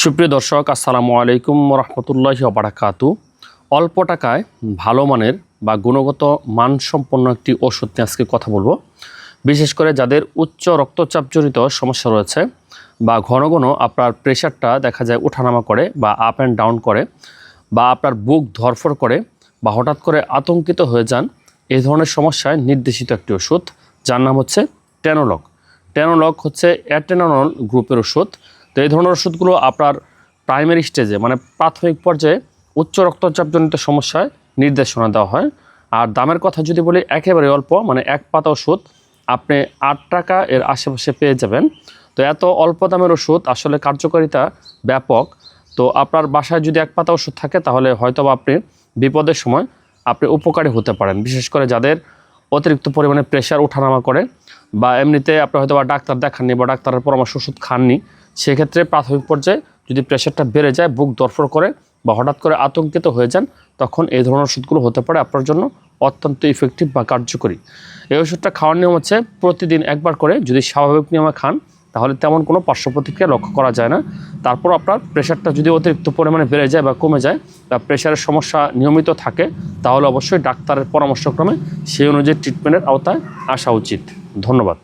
সুপ্রিয় দর্শক, আসসালামু আলাইকুম রহমতুল্লাহি ওয়া বারাকাতু। অল্প টাকায় ভালো মানের বা গুণগত মানসম্পন্ন একটি ওষুধ নিয়ে আজকে কথা বলবো। বিশেষ করে যাদের উচ্চ রক্তচাপজনিত সমস্যা রয়েছে বা ঘন ঘন আপনার প্রেশারটা দেখা যায় ওঠানামা করে বা আপ অ্যান্ড ডাউন করে, বা আপনার বুক ধরফর করে বা হঠাৎ করে আতঙ্কিত হয়ে যান, এই ধরনের সমস্যায় নির্দেশিত একটি ওষুধ যার নাম হচ্ছে টেনোলক। টেনোলক হচ্ছে অ্যাটেনল গ্রুপের ওষুধ। তো এই ধরনের ওষুধগুলো আপনার প্রাইমারি স্টেজে মানে প্রাথমিক পর্যায়ে উচ্চ রক্তচাপজনিত সমস্যায় নির্দেশনা দেওয়া হয়। আর দামের কথা যদি বলি, একেবারে অল্প, মানে এক পাতা ওষুধ আপনি 8 টাকা এর আশেপাশে পেয়ে যাবেন। তো এত অল্প দামের ওষুধ আসলে কার্যকারিতা ব্যাপক। তো আপনার বাসায় যদি এক পাতা ওষুধ থাকে তাহলে হয়তো আপনি বিপদের সময় আপনি উপকারী হতে পারেন। বিশেষ করে যাদের অতিরিক্ত পরিমাণে প্রেশার ওঠানামা করে বা এমনিতে আপনি হয়তো বা ডাক্তার দেখাননি বা ডাক্তারের পরামর্শ ওষুধ খাননি, সেক্ষেত্রে প্রাথমিক পর্যায়ে যদি প্রেশারটা বেড়ে যায়, বুক ধরফর করে বা হঠাৎ করে আতঙ্কিত হয়ে যান, তখন এই ধরনের ওষুধগুলো হতে পারে আপনার জন্য অত্যন্ত ইফেক্টিভ বা কার্যকরী। এই ওষুধটা খাওয়ার নিয়ম হচ্ছে প্রতিদিন একবার করে যদি স্বাভাবিক নিয়মে খান তাহলে তেমন কোনো পার্শ্ব প্রতিক্রিয়া লক্ষ্য করা যায় না। তারপর আপনার প্রেশারটা যদি অতিরিক্ত পরিমাণে বেড়ে যায় বা কমে যায় বা প্রেশারের সমস্যা নিয়মিত থাকে, তাহলে অবশ্যই ডাক্তারের পরামর্শক্রমে সেই অনুযায়ী ট্রিটমেন্টের আওতায় আসা উচিত। ধন্যবাদ।